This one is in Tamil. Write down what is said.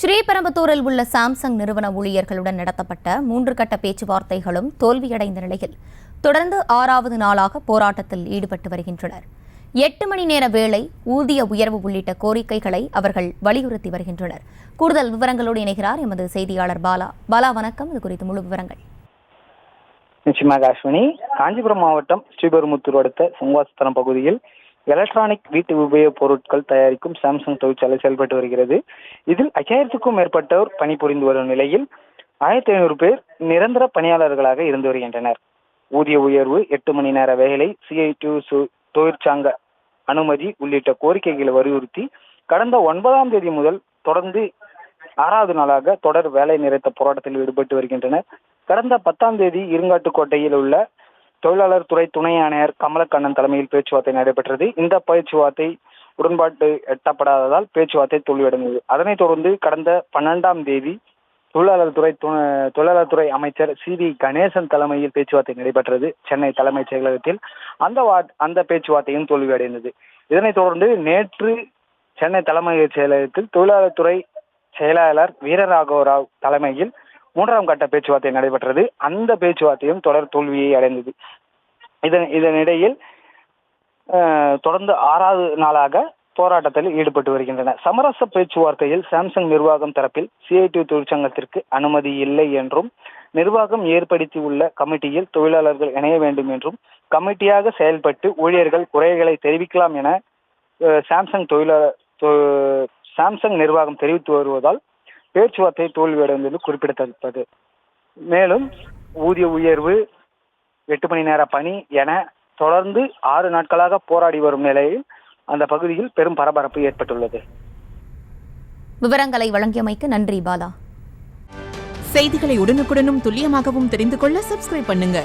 ஸ்ரீபெரும்புதூரில் உள்ள சாம்சங் நிறுவன ஊழியர்களுடன் நடத்தப்பட்ட 3 கட்ட பேச்சுவார்த்தைகளும் தோல்வியடைந்த நிலையில் தொடர்ந்து 6வது நாளாக போராட்டத்தில் ஈடுபட்டு வருகின்றனர். 8 மணி நேர வேலை, ஊதிய உயர்வு உள்ளிட்ட கோரிக்கைகளை அவர்கள் வலியுறுத்தி வருகின்றனர். கூடுதல் விவரங்களோடு இணைகிறார் எமது செய்தியாளர் பாலா. பாலா, வணக்கம். இது குறித்து முழு விவரங்கள். நிச்சயமாக அஸ்வினி. காஞ்சிபுரம் மாவட்டம் ஸ்ரீபெரும்புதூர் அடுத்த சங்வாஸ்தலம் பகுதியில் எலக்ட்ரானிக் வீட்டு உபயோகப் பொருட்கள் தயாரிக்கும் சாம்சங் தொழிற்சாலை செயல்பட்டு வருகிறது. இதில் 5000க்கும் மேற்பட்டோர் பணிபுரிந்து வரும் நிலையில் 1500 பேர் நிரந்தர பணியாளர்களாக இருந்து வருகின்றனர். ஊதிய உயர்வு, 8 மணி நேர வேலை, CITU தொழிற்சங்க அனுமதி உள்ளிட்ட கோரிக்கைகளை வலியுறுத்தி கடந்த 9ஆம் தேதி முதல் தொடர்ந்து 6வது நாளாக தொடர் வேலை நிறுத்த போராட்டத்தில் ஈடுபட்டு வருகின்றனர். கடந்த 10ஆம் தேதி இருங்காட்டுக்கோட்டையில் உள்ள தொழிலாளர் துறை துணை ஆணையர் கமலக்கண்ணன் தலைமையில் பேச்சுவார்த்தை நடைபெற்றது. இந்த பேச்சுவார்த்தை உடன்பாட்டு எட்டப்படாததால் பேச்சுவார்த்தை தோல்வியடைந்தது. அதனைத் தொடர்ந்து கடந்த 12ஆம் தேதி தொழிலாளர் துறை அமைச்சர் CV கணேசன் தலைமையில் பேச்சுவார்த்தை நடைபெற்றது சென்னை தலைமைச் செயலகத்தில். அந்த பேச்சுவார்த்தையும் தோல்வியடைந்தது. இதனைத் தொடர்ந்து நேற்று சென்னை தலைமைச் செயலகத்தில் தொழிலாளர் துறை செயலாளர் வீரராகவராவ் தலைமையில் 3ஆம் கட்ட பேச்சுவார்த்தை நடைபெற்றது. அந்த பேச்சுவார்த்தையும் தொடர் தோல்வியை அடைந்தது. இதனிடையில் தொடர்ந்து 6வது நாளாக போராட்டத்தில் ஈடுபட்டு வருகின்றனர். சமரச பேச்சுவார்த்தையில் சாம்சங் நிர்வாகம் தரப்பில் CITU தொழிற்சங்கத்திற்கு அனுமதி இல்லை என்றும், நிர்வாகம் ஏற்படுத்தியுள்ள கமிட்டியில் தொழிலாளர்கள் இணைய வேண்டும் என்றும், கமிட்டியாக செயல்பட்டு ஊழியர்கள் குறைகளை தெரிவிக்கலாம் என சாம்சங் நிர்வாகம் தெரிவித்து வருவதால் பேச்சுவார்த்தை தோல்வியடைந்தது குறிப்பிடத்தக்கது. மேலும் ஊதிய உயர்வு, 8 மணி நேர பணி என தொடர்ந்து 6 நாட்களாக போராடி வரும் நிலையில் அந்த பகுதியில் பெரும் பரபரப்பு ஏற்பட்டுள்ளது. விவரங்களை வழங்கியமைக்கு நன்றி பாலா. செய்திகளை உடனுக்குடனும் துல்லியமாகவும் தெரிந்து கொள்ள சப்ஸ்கிரைப் பண்ணுங்க.